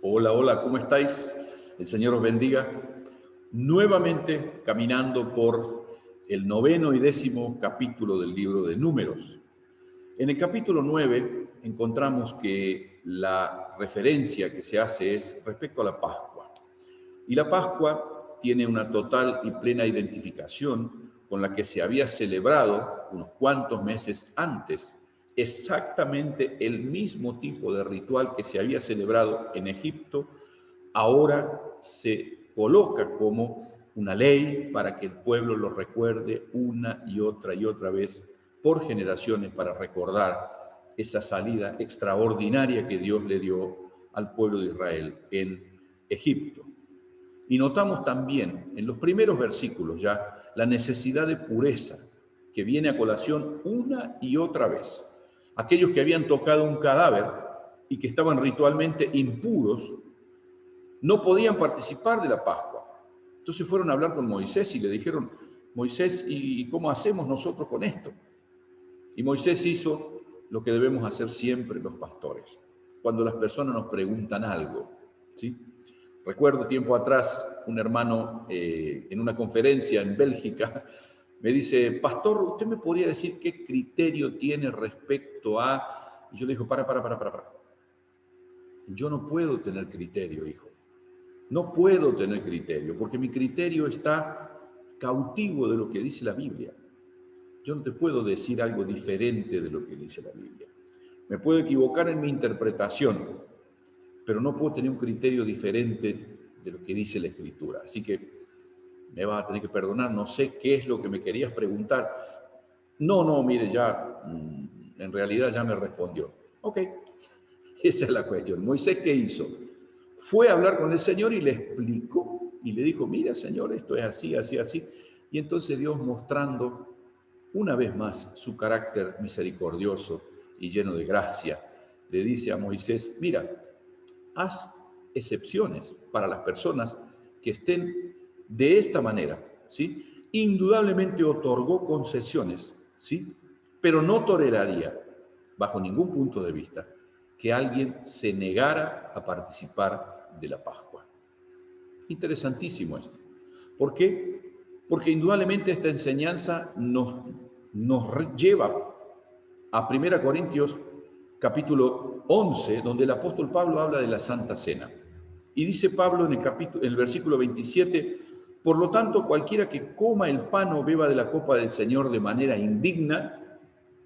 Hola, hola, ¿cómo estáis? El Señor os bendiga. Nuevamente caminando por el 9º y 10º capítulo del libro de Números. En el capítulo 9 encontramos que la referencia que se hace es respecto a la Pascua. Y la Pascua tiene una total y plena identificación con la que se había celebrado unos cuantos meses antes, exactamente el mismo tipo de ritual que se había celebrado en Egipto, ahora se coloca como una ley para que el pueblo lo recuerde una y otra vez por generaciones para recordar esa salida extraordinaria que Dios le dio al pueblo de Israel en Egipto. Y notamos también en los primeros versículos ya la necesidad de pureza que viene a colación una y otra vez. Aquellos que habían tocado un cadáver y que estaban ritualmente impuros no podían participar de la Pascua. Entonces fueron a hablar con Moisés y le dijeron: Moisés, ¿y cómo hacemos nosotros con esto? Y Moisés hizo lo que debemos hacer siempre los pastores, cuando las personas nos preguntan algo, ¿sí? Recuerdo tiempo atrás un hermano en una conferencia en Bélgica me dice: pastor, ¿usted me podría decir qué criterio tiene respecto a...? Y yo le digo: para. Yo no puedo tener criterio, hijo. No puedo tener criterio, porque mi criterio está cautivo de lo que dice la Biblia. Yo no te puedo decir algo diferente de lo que dice la Biblia. Me puedo equivocar en mi interpretación, pero no puedo tener un criterio diferente de lo que dice la Escritura. Así que me vas a tener que perdonar, no sé qué es lo que me querías preguntar. No, mire, ya, en realidad ya me respondió. Ok, esa es la cuestión. Moisés, ¿qué hizo? Fue a hablar con el Señor y le explicó y le dijo: mira, Señor, esto es así, así, así. Y entonces Dios, mostrando una vez más su carácter misericordioso y lleno de gracia, le dice a Moisés: mira, haz excepciones para las personas que estén de esta manera, ¿sí? Indudablemente otorgó concesiones, ¿sí? Pero no toleraría, bajo ningún punto de vista, que alguien se negara a participar de la Pascua. Interesantísimo esto. ¿Por qué? Porque indudablemente esta enseñanza nos lleva a 1 Corintios capítulo 11, donde el apóstol Pablo habla de la Santa Cena. Y dice Pablo en el versículo 27, por lo tanto, cualquiera que coma el pan o beba de la copa del Señor de manera indigna,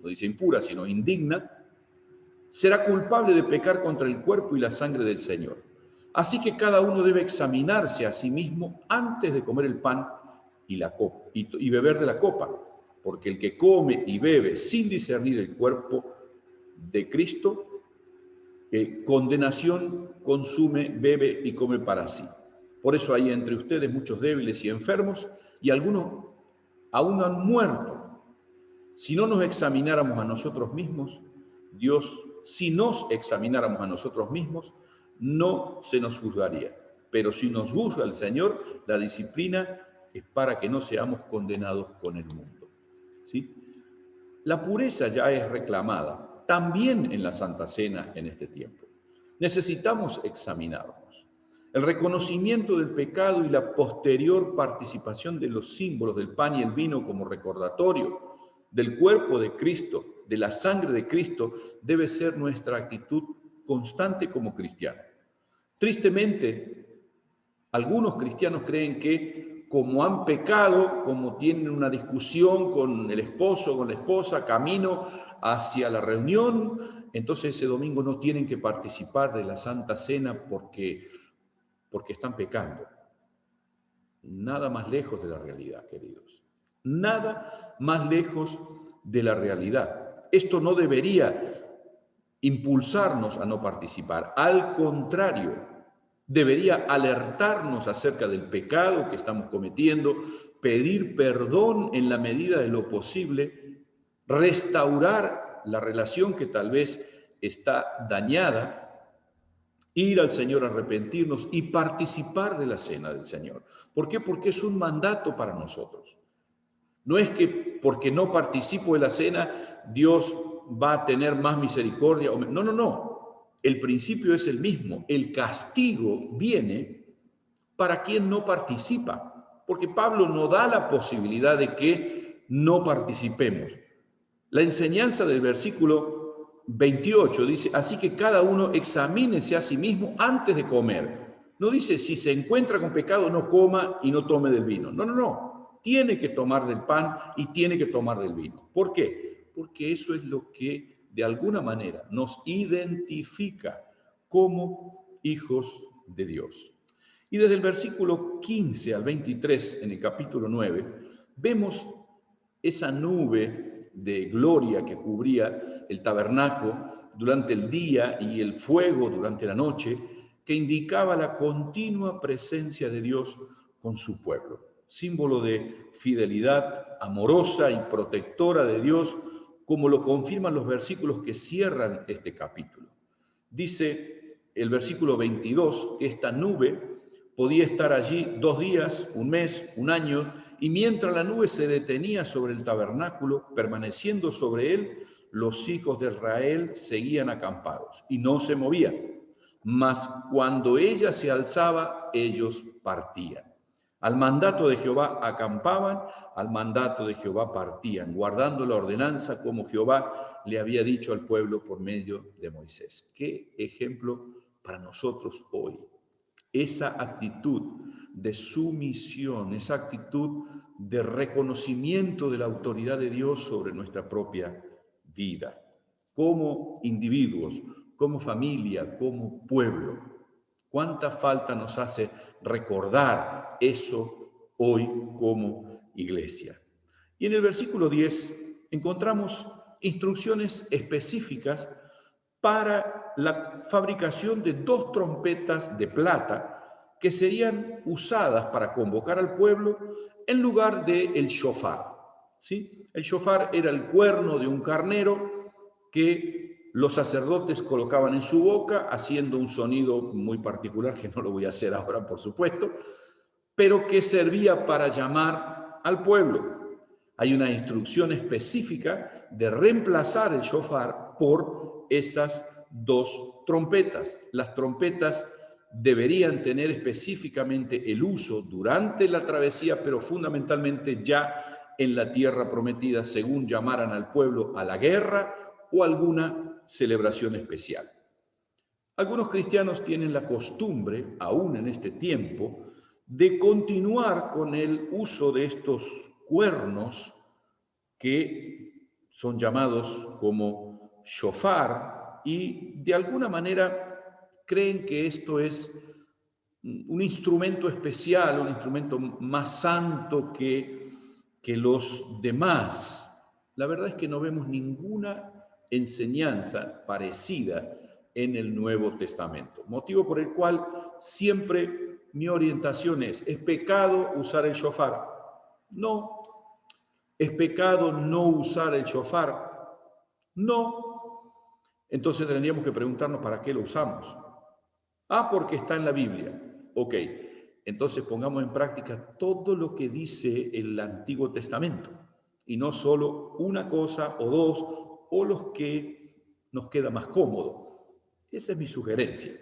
no dice impura, sino indigna, será culpable de pecar contra el cuerpo y la sangre del Señor. Así que cada uno debe examinarse a sí mismo antes de comer el pan y la copa, y beber de la copa, porque el que come y bebe sin discernir el cuerpo de Cristo, condenación consume, bebe y come para sí. Por eso hay entre ustedes muchos débiles y enfermos, y algunos aún han muerto. Si nos examináramos a nosotros mismos, no se nos juzgaría. Pero si nos juzga el Señor, la disciplina es para que no seamos condenados con el mundo, ¿sí? La pureza ya es reclamada también en la Santa Cena en este tiempo. Necesitamos examinarnos. El reconocimiento del pecado y la posterior participación de los símbolos del pan y el vino como recordatorio del cuerpo de Cristo, de la sangre de Cristo, debe ser nuestra actitud constante como cristianos. Tristemente, algunos cristianos creen que como han pecado, como tienen una discusión con el esposo o con la esposa, camino hacia la reunión, entonces ese domingo no tienen que participar de la Santa Cena porque están pecando. Nada más lejos de la realidad, queridos. Nada más lejos de la realidad. Esto no debería impulsarnos a no participar. Al contrario, debería alertarnos acerca del pecado que estamos cometiendo, pedir perdón en la medida de lo posible, restaurar la relación que tal vez está dañada, ir al Señor a arrepentirnos y participar de la cena del Señor. ¿Por qué? Porque es un mandato para nosotros. No es que porque no participo de la cena, Dios va a tener más misericordia. No. el principio es el mismo. El castigo viene para quien no participa, porque Pablo no da la posibilidad de que no participemos. La enseñanza del versículo 28 dice, así que cada uno examínese a sí mismo antes de comer. No dice, si se encuentra con pecado, no coma y no tome del vino. No, no, no. Tiene que tomar del pan y tiene que tomar del vino. ¿Por qué? Porque eso es lo que de alguna manera nos identifica como hijos de Dios. Y desde el versículo 15 al 23 en el capítulo 9, vemos esa nube de gloria que cubría el tabernáculo durante el día y el fuego durante la noche, que indicaba la continua presencia de Dios con su pueblo, símbolo de fidelidad amorosa y protectora de Dios, como lo confirman los versículos que cierran este capítulo. Dice el versículo 22 que esta nube podía estar allí 2 días, 1 mes, 1 año, y mientras la nube se detenía sobre el tabernáculo, permaneciendo sobre él, los hijos de Israel seguían acampados y no se movían. Mas cuando ella se alzaba, ellos partían. Al mandato de Jehová acampaban, al mandato de Jehová partían, guardando la ordenanza como Jehová le había dicho al pueblo por medio de Moisés. Qué ejemplo para nosotros hoy. Esa actitud de sumisión, esa actitud de reconocimiento de la autoridad de Dios sobre nuestra propia vida, como individuos, como familia, como pueblo. ¿Cuánta falta nos hace recordar eso hoy como iglesia? Y en el versículo 10 encontramos instrucciones específicas para la fabricación de 2 trompetas de plata que serían usadas para convocar al pueblo en lugar del shofar. ¿Sí? El shofar era el cuerno de un carnero que los sacerdotes colocaban en su boca, haciendo un sonido muy particular, que no lo voy a hacer ahora, por supuesto, pero que servía para llamar al pueblo. Hay una instrucción específica de reemplazar el shofar por esas 2 trompetas. Las trompetas deberían tener específicamente el uso durante la travesía, pero fundamentalmente ya en la tierra prometida, según llamaran al pueblo a la guerra o alguna celebración especial. Algunos cristianos tienen la costumbre, aún en este tiempo, de continuar con el uso de estos cuernos que son llamados como shofar y de alguna manera creen que esto es un instrumento especial, un instrumento más santo que los demás. La verdad es que no vemos ninguna enseñanza parecida en el Nuevo Testamento, motivo por el cual siempre mi orientación ¿es pecado usar el shofar? No. ¿Es pecado no usar el shofar? No. Entonces tendríamos que preguntarnos para qué lo usamos. Porque está en la Biblia. Ok, entonces pongamos en práctica todo lo que dice el Antiguo Testamento y no solo una cosa o 2 o los que nos queda más cómodo. Esa es mi sugerencia.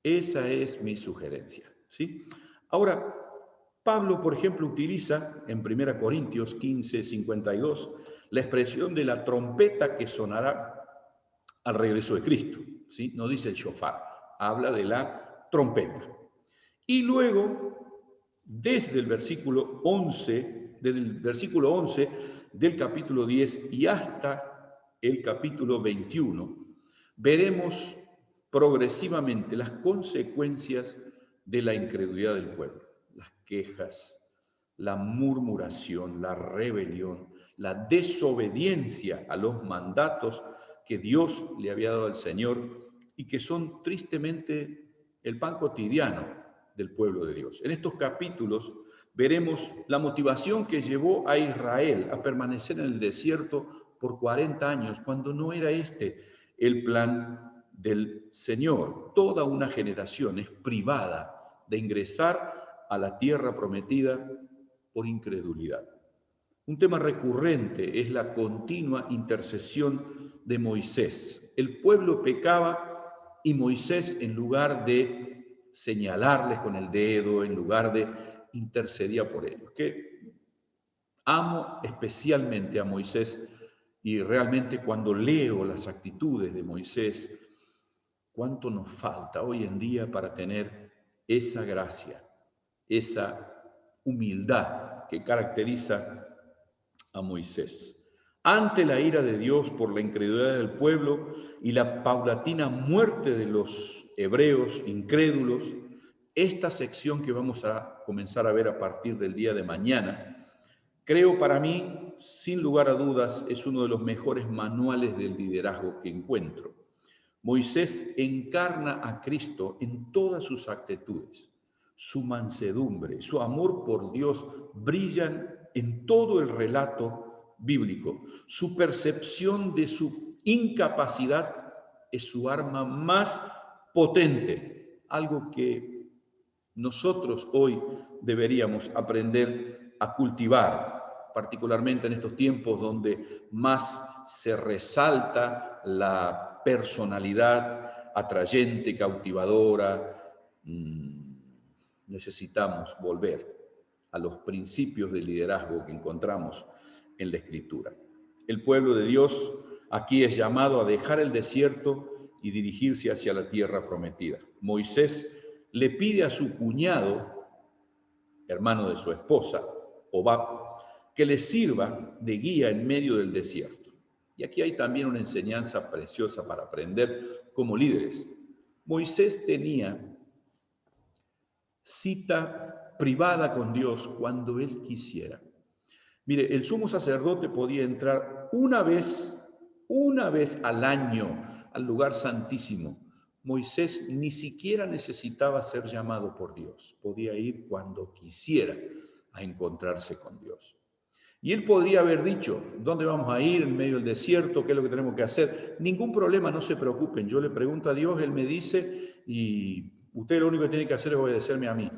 Esa es mi sugerencia. ¿Sí? Ahora, Pablo, por ejemplo, utiliza en 1 Corintios 15, 52 la expresión de la trompeta que sonará al regreso de Cristo. ¿Sí? No dice el shofar, habla de la trompeta. Y luego, desde el versículo 11 del capítulo 10 y hasta el capítulo 21, veremos progresivamente las consecuencias de la incredulidad del pueblo, las quejas, la murmuración, la rebelión, la desobediencia a los mandatos que Dios le había dado al Señor y que son tristemente el pan cotidiano del pueblo de Dios. En estos capítulos veremos la motivación que llevó a Israel a permanecer en el desierto por 40 años, cuando no era este el plan del Señor. Toda una generación es privada de ingresar a la tierra prometida por incredulidad. Un tema recurrente es la continua intercesión de Moisés. El pueblo pecaba Y Moisés, en lugar de señalarles con el dedo, en lugar de intercedía por ellos. Que amo especialmente a Moisés, y realmente cuando leo las actitudes de Moisés, cuánto nos falta hoy en día para tener esa gracia, esa humildad que caracteriza a Moisés. Ante la ira de Dios por la incredulidad del pueblo y la paulatina muerte de los hebreos incrédulos, esta sección que vamos a comenzar a ver a partir del día de mañana, creo para mí, sin lugar a dudas, es uno de los mejores manuales del liderazgo que encuentro. Moisés encarna a Cristo en todas sus actitudes. Su mansedumbre, su amor por Dios brillan en todo el relato bíblico. Su percepción de su incapacidad es su arma más potente, algo que nosotros hoy deberíamos aprender a cultivar, particularmente en estos tiempos donde más se resalta la personalidad atrayente, cautivadora. Necesitamos volver a los principios de liderazgo que encontramos en la Escritura. El pueblo de Dios aquí es llamado a dejar el desierto y dirigirse hacia la tierra prometida. Moisés le pide a su cuñado, hermano de su esposa, Hobab, que le sirva de guía en medio del desierto. Y aquí hay también una enseñanza preciosa para aprender como líderes. Moisés tenía cita privada con Dios cuando él quisiera. Mire, el sumo sacerdote podía entrar una vez al año al lugar santísimo. Moisés ni siquiera necesitaba ser llamado por Dios. Podía ir cuando quisiera a encontrarse con Dios. Y él podría haber dicho, ¿dónde vamos a ir en medio del desierto? ¿Qué es lo que tenemos que hacer? Ningún problema, no se preocupen. Yo le pregunto a Dios, Él me dice, y usted lo único que tiene que hacer es obedecerme a mí.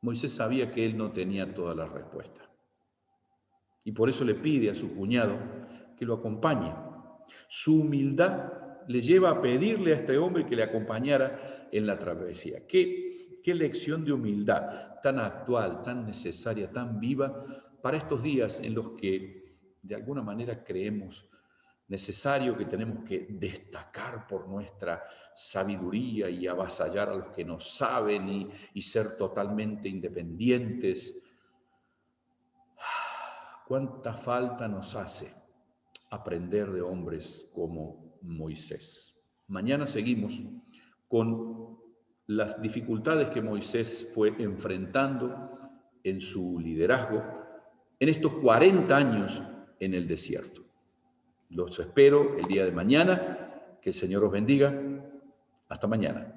Moisés sabía que él no tenía todas las respuestas. Y por eso le pide a su cuñado que lo acompañe. Su humildad le lleva a pedirle a este hombre que le acompañara en la travesía. Qué lección de humildad tan actual, tan necesaria, tan viva para estos días en los que de alguna manera creemos necesario que tenemos que destacar por nuestra sabiduría y avasallar a los que no saben y ser totalmente independientes. ¿Cuánta falta nos hace aprender de hombres como Moisés? Mañana seguimos con las dificultades que Moisés fue enfrentando en su liderazgo en estos 40 años en el desierto. Los espero el día de mañana. Que el Señor os bendiga. Hasta mañana.